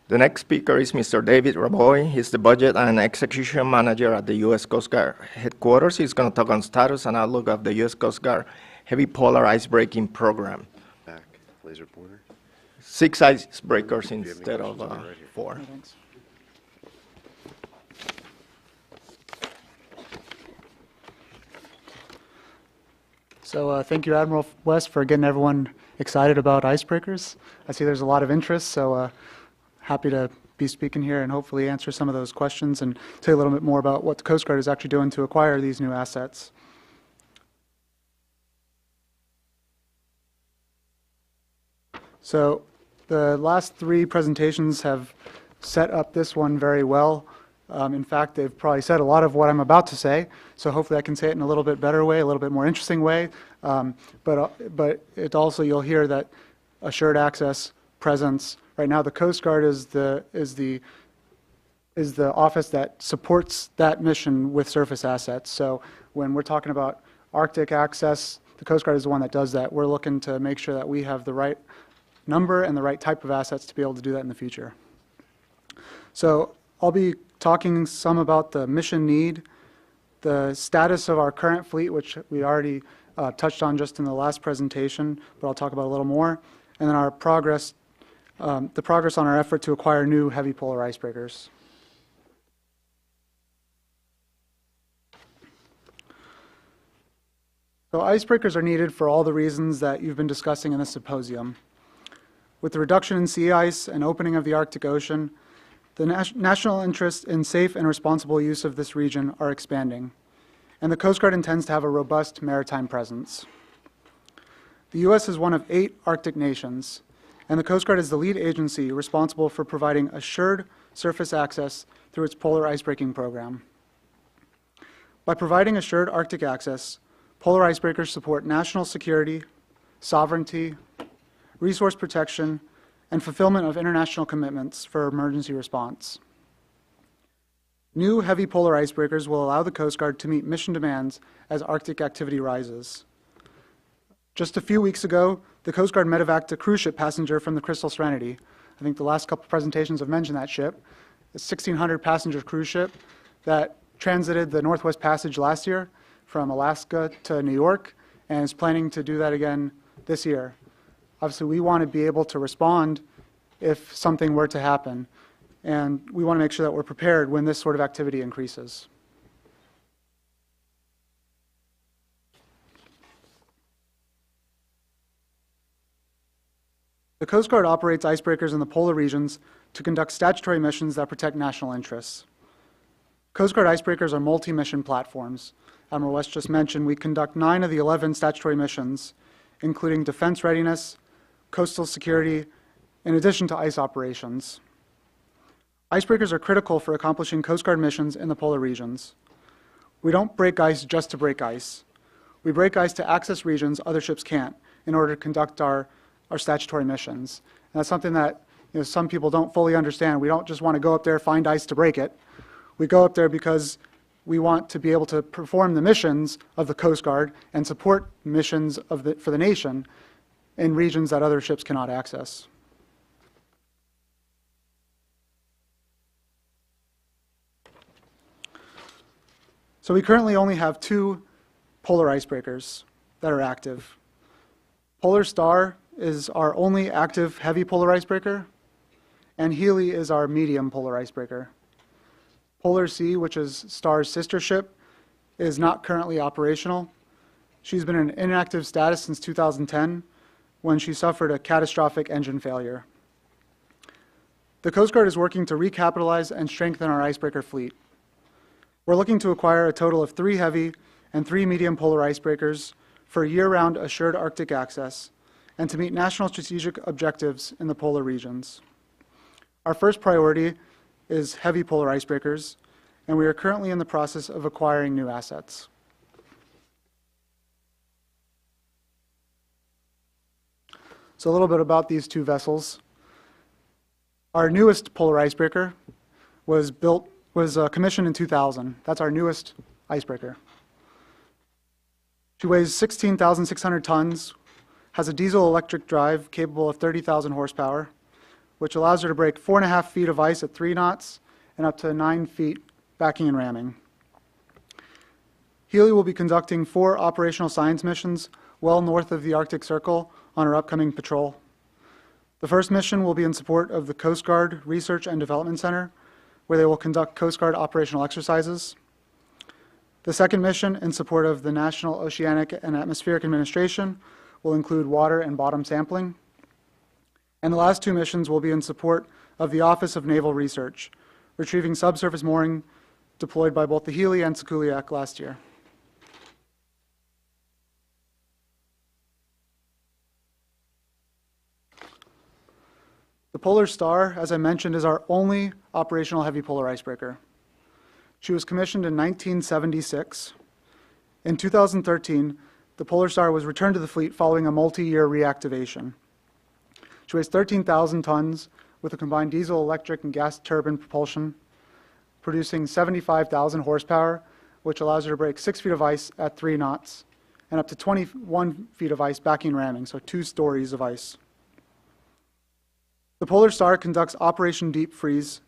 The next speaker is Mr. David Raboy. He's the Budget and Execution Manager at the U.S. Coast Guard headquarters. He's going to talk on status and outlook of the U.S. Coast Guard heavy polar icebreaking program. Back, laser pointer. 6 icebreakers instead of 4. Thanks. So thank you, Admiral West, for getting everyone excited about icebreakers. I see there's a lot of interest, so happy to be speaking here and hopefully answer some of those questions and tell you a little bit more about what the Coast Guard is actually doing to acquire these new assets. So the last 3 presentations have set up this one very well. In fact, they've probably said a lot of what I'm about to say, so hopefully I can say it in a little bit better way, a little bit more interesting way. But it also, you'll hear that assured access, presence. Right now, the Coast Guard is the office that supports that mission with surface assets. So when we're talking about Arctic access, the Coast Guard is the one that does that. We're looking to make sure that we have the right number and the right type of assets to be able to do that in the future. So I'll be talking some about the mission need, the status of our current fleet, which we already touched on just in the last presentation, but I'll talk about a little more, and then our progress, the progress on our effort to acquire new heavy polar icebreakers. So icebreakers are needed for all the reasons that you've been discussing in the symposium. With the reduction in sea ice and opening of the Arctic Ocean, the national interest in safe and responsible use of this region are expanding, and the Coast Guard intends to have a robust maritime presence. The U.S. is one of 8 Arctic nations, and the Coast Guard is the lead agency responsible for providing assured surface access through its polar icebreaking program. By providing assured Arctic access, polar icebreakers support national security, sovereignty, resource protection, and fulfillment of international commitments for emergency response. New heavy polar icebreakers will allow the Coast Guard to meet mission demands as Arctic activity rises. Just a few weeks ago, the Coast Guard medevaced a cruise ship passenger from the Crystal Serenity. I think the last couple of presentations have mentioned that ship. A 1,600 passenger cruise ship that transited the Northwest Passage last year from Alaska to New York and is planning to do that again this year. Obviously, we want to be able to respond if something were to happen, and we want to make sure that we're prepared when this sort of activity increases. The Coast Guard operates icebreakers in the polar regions to conduct statutory missions that protect national interests. Coast Guard icebreakers are multi-mission platforms. Admiral West just mentioned we conduct 9 of the 11 statutory missions, including defense readiness, coastal security, in addition to ice operations. Icebreakers are critical for accomplishing Coast Guard missions in the polar regions. We don't break ice just to break ice. We break ice to access regions other ships can't in order to conduct our statutory missions. And that's something that some people don't fully understand. We don't just want to go up there, find ice to break it. We go up there because we want to be able to perform the missions of the Coast Guard and support missions for the nation in regions that other ships cannot access. So we currently only have 2 polar icebreakers that are active. Polar Star is our only active heavy polar icebreaker, and Healy is our medium polar icebreaker. Polar Sea, which is Star's sister ship, is not currently operational. She's been in inactive status since 2010, when she suffered a catastrophic engine failure. The Coast Guard is working to recapitalize and strengthen our icebreaker fleet. We're looking to acquire a total of 3 heavy and 3 medium polar icebreakers for year-round assured Arctic access and to meet national strategic objectives in the polar regions. Our first priority is heavy polar icebreakers, and we are currently in the process of acquiring new assets. So a little bit about these 2 vessels. Our newest polar icebreaker was commissioned in 2000. That's our newest icebreaker. She weighs 16,600 tons, has a diesel-electric drive capable of 30,000 horsepower, which allows her to break 4.5 feet of ice at 3 knots and up to 9 feet backing and ramming. Healy will be conducting 4 operational science missions well north of the Arctic Circle on her upcoming patrol. The first mission will be in support of the Coast Guard Research and Development Center, where they will conduct Coast Guard operational exercises. The second mission, in support of the National Oceanic and Atmospheric Administration, will include water and bottom sampling. And the last 2 missions will be in support of the Office of Naval Research, retrieving subsurface mooring deployed by both the Healy and Sikuliak last year. The Polar Star, as I mentioned, is our only operational heavy polar icebreaker. She was commissioned in 1976. In 2013, the Polar Star was returned to the fleet following a multi-year reactivation. She weighs 13,000 tons with a combined diesel, electric, and gas turbine propulsion, producing 75,000 horsepower, which allows her to break 6 feet of ice at 3 knots and up to 21 feet of ice backing and ramming, so 2 stories of ice. The Polar Star conducts Operation Deep Freeze,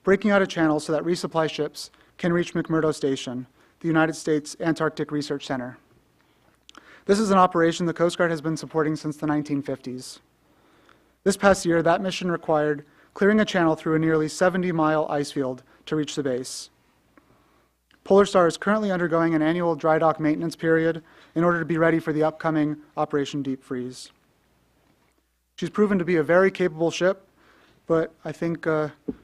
breaking out a channel so that resupply ships can reach McMurdo Station, the United States Antarctic Research Center. This is an operation the Coast Guard has been supporting since the 1950s. This past year, that mission required clearing a channel through a nearly 70-mile ice field to reach the base. Polar Star is currently undergoing an annual dry dock maintenance period in order to be ready for the upcoming Operation Deep Freeze. She's proven to be a very capable ship, but I think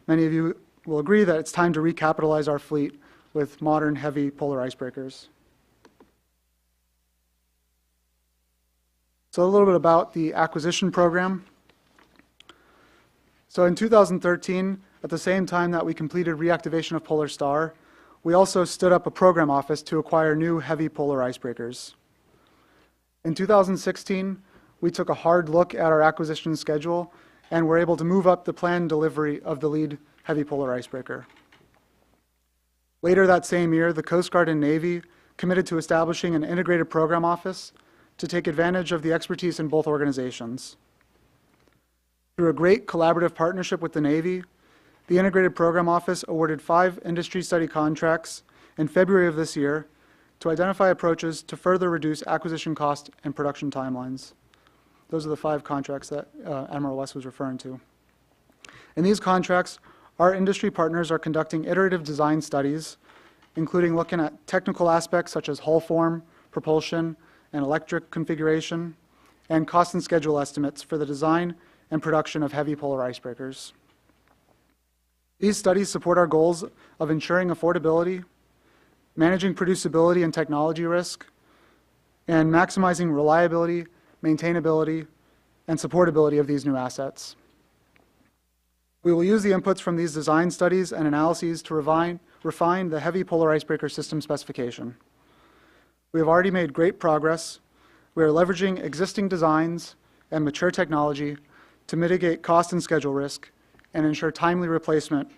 many of you will agree that it's time to recapitalize our fleet with modern heavy polar icebreakers. So a little bit about the acquisition program. So in 2013, at the same time that we completed reactivation of Polar Star, we also stood up a program office to acquire new heavy polar icebreakers. In 2016, we took a hard look at our acquisition schedule and were able to move up the planned delivery of the lead heavy polar icebreaker. Later that same year, the Coast Guard and Navy committed to establishing an integrated program office to take advantage of the expertise in both organizations. Through a great collaborative partnership with the Navy, the Integrated Program Office awarded 5 industry study contracts in February of this year to identify approaches to further reduce acquisition cost and production timelines. Those are the 5 contracts that Admiral West was referring to. In these contracts, our industry partners are conducting iterative design studies, including looking at technical aspects such as hull form, propulsion, and electric configuration, and cost and schedule estimates for the design and production of heavy polar icebreakers. These studies support our goals of ensuring affordability, managing producibility and technology risk, and maximizing reliability, maintainability, and supportability of these new assets. We will use the inputs from these design studies and analyses to refine the heavy polar icebreaker system specification. We have already made great progress. We are leveraging existing designs and mature technology to mitigate cost and schedule risk and ensure timely replacement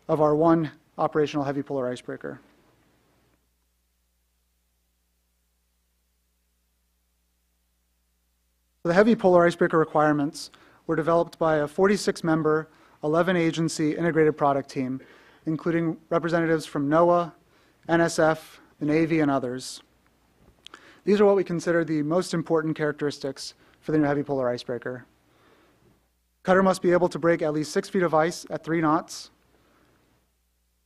of our one operational heavy polar icebreaker. The heavy polar icebreaker requirements were developed by a 46-member, 11-agency integrated product team, including representatives from NOAA, NSF, the Navy, and others. These are what we consider the most important characteristics for the new heavy polar icebreaker. Cutter must be able to break at least 6 feet of ice at 3 knots,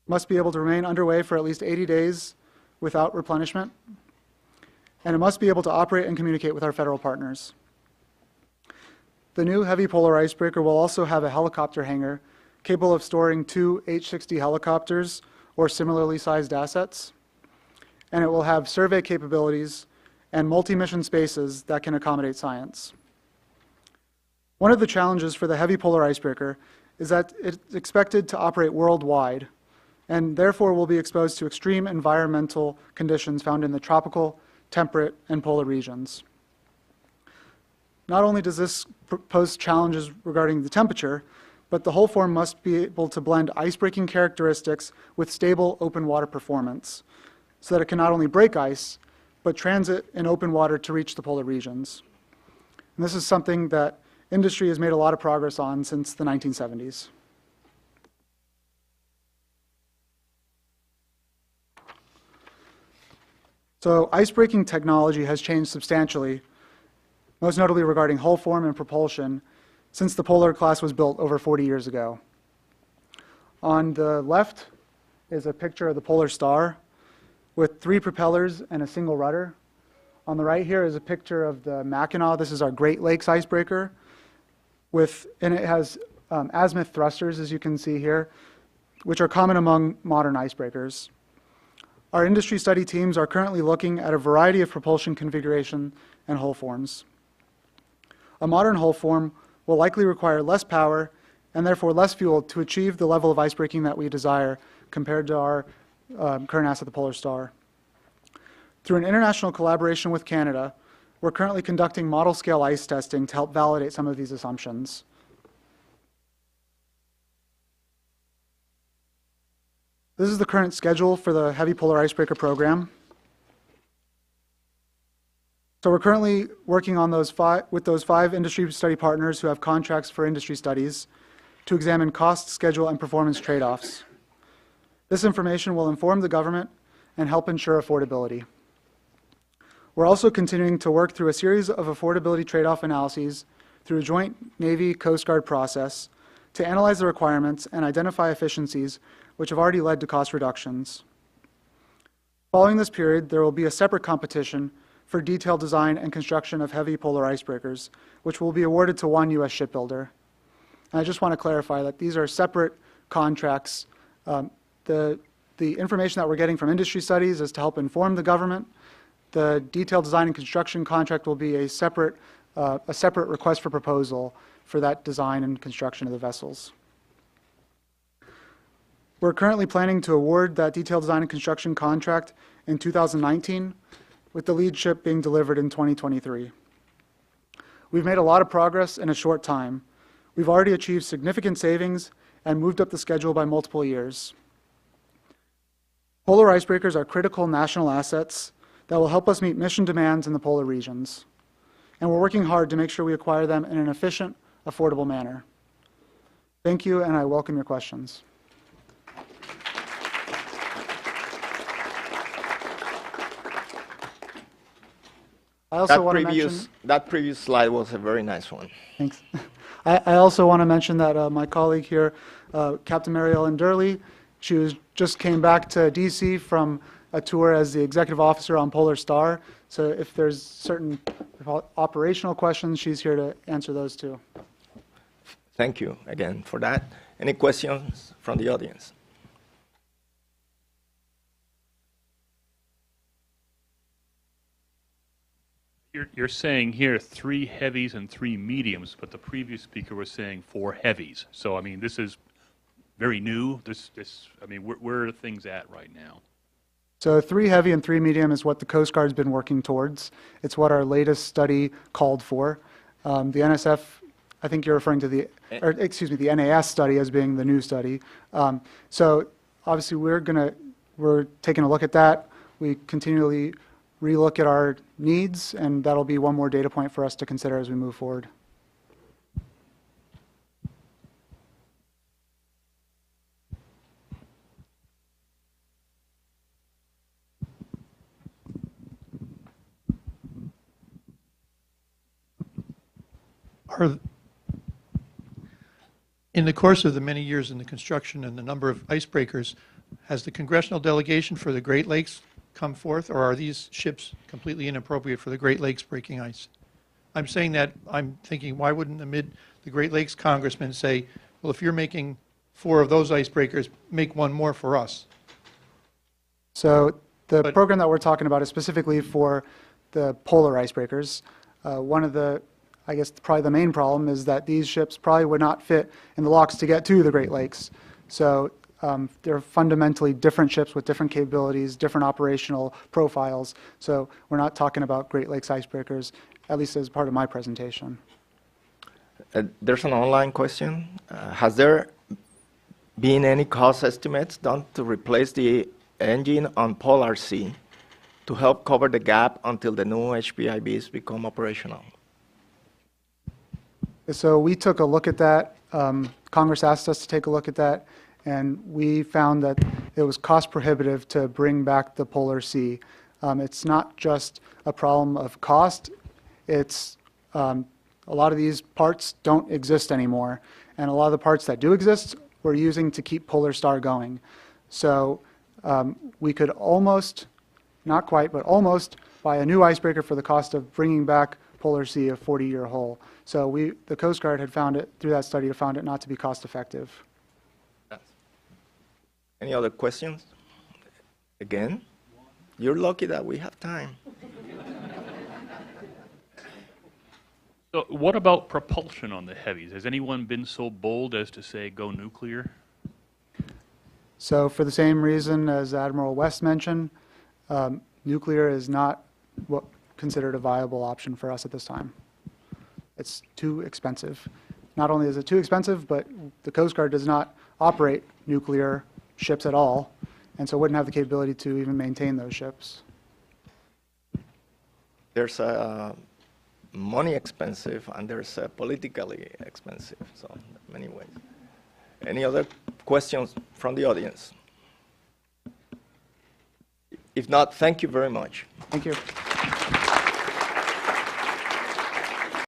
must be able to remain underway for at least 80 days without replenishment, and it must be able to operate and communicate with our federal partners. The new heavy polar icebreaker will also have a helicopter hangar capable of storing 2 H-60 helicopters or similarly sized assets, and it will have survey capabilities and multi-mission spaces that can accommodate science. One of the challenges for the heavy polar icebreaker is that it's expected to operate worldwide and therefore will be exposed to extreme environmental conditions found in the tropical, temperate, and polar regions. Not only does this pose challenges regarding the temperature, but the hull form must be able to blend ice-breaking characteristics with stable open water performance so that it can not only break ice, but transit in open water to reach the polar regions. And this is something that industry has made a lot of progress on since the 1970s. So icebreaking technology has changed substantially, most notably regarding hull form and propulsion, since the Polar class was built over 40 years ago. On the left is a picture of the Polar Star with 3 propellers and a single rudder. On the right here is a picture of the Mackinac. This is our Great Lakes icebreaker, and it has azimuth thrusters, as you can see here, which are common among modern icebreakers. Our industry study teams are currently looking at a variety of propulsion configuration and hull forms. A modern hull form will likely require less power and therefore less fuel to achieve the level of icebreaking that we desire compared to our current asset, the Polar Star. Through an international collaboration with Canada, we're currently conducting model-scale ice testing to help validate some of these assumptions. This is the current schedule for the Heavy Polar Icebreaker program. So we're currently working on with those 5 industry study partners who have contracts for industry studies to examine cost, schedule, and performance trade-offs. This information will inform the government and help ensure affordability. We're also continuing to work through a series of affordability trade-off analyses through a joint Navy Coast Guard process to analyze the requirements and identify efficiencies which have already led to cost reductions. Following this period, there will be a separate competition for detailed design and construction of heavy polar icebreakers, which will be awarded to one U.S. shipbuilder. And I just want to clarify that these are separate contracts. The information that we're getting from industry studies is to help inform the government. The detailed design and construction contract will be a separate request for proposal for that design and construction of the vessels. We're currently planning to award that detailed design and construction contract in 2019, with the lead ship being delivered in 2023. We've made a lot of progress in a short time. We've already achieved significant savings and moved up the schedule by multiple years. Polar icebreakers are critical national assets that will help us meet mission demands in the polar regions. And we're working hard to make sure we acquire them in an efficient, affordable manner. Thank you, and I welcome your questions. I also want to mention... That previous slide was a very nice one. Thanks. I also want to mention that my colleague here, Captain Mary Ellen Durley, she just came back to DC from a tour as the executive officer on Polar Star. So if there's certain operational questions, she's here to answer those too. Thank you again for that. Any questions from the audience? You're saying here 3 heavies and 3 mediums, but the previous speaker was saying 4 heavies. So, I mean, this is very new. I mean, where are things at right now? So 3 heavy and 3 medium is what the Coast Guard's been working towards. It's what our latest study called for. The NSF, I think you're referring to the NAS study as being the new study. So obviously we're taking a look at that. We continually relook at our needs, and that'll be one more data point for us to consider as we move forward. In the course of the many years in the construction and the number of icebreakers, has the congressional delegation for the Great Lakes come forth, or are these ships completely inappropriate for the Great Lakes breaking ice? I'm saying that, I'm thinking, why wouldn't the Great Lakes congressman say, well, if you're making 4 of those icebreakers, make 1 more for us? So the program that we're talking about is specifically for the polar icebreakers. One of the, I guess probably the main problem is that these ships probably would not fit in the locks to get to the Great Lakes. So they're fundamentally different ships with different capabilities, different operational profiles. So we're not talking about Great Lakes icebreakers, at least as part of my presentation. There's an online question. Has there been any cost estimates done to replace the engine on Polar Sea to help cover the gap until the new HPIBs become operational? So we took a look at that. Congress asked us to take a look at that, and we found that it was cost prohibitive to bring back the polar sea. It's not just a problem of cost. It's a lot of these parts don't exist anymore, and a lot of the parts that do exist we're using to keep Polar Star going. So we could almost, not quite, but almost buy a new icebreaker for the cost of bringing back Polar Sea a 40-year hole. So the Coast Guard had found it, through that study, found it not to be cost effective. Any other questions? Again? You're lucky that we have time. So what about propulsion on the heavies? Has anyone been so bold as to say go nuclear? So for the same reason as Admiral West mentioned, nuclear is not considered a viable option for us at this time. It's too expensive. Not only is it too expensive, but the Coast Guard does not operate nuclear ships at all, and so wouldn't have the capability to even maintain those ships. There's money expensive and there's politically expensive, so in many ways. Any other questions from the audience? If not, thank you very much. Thank you.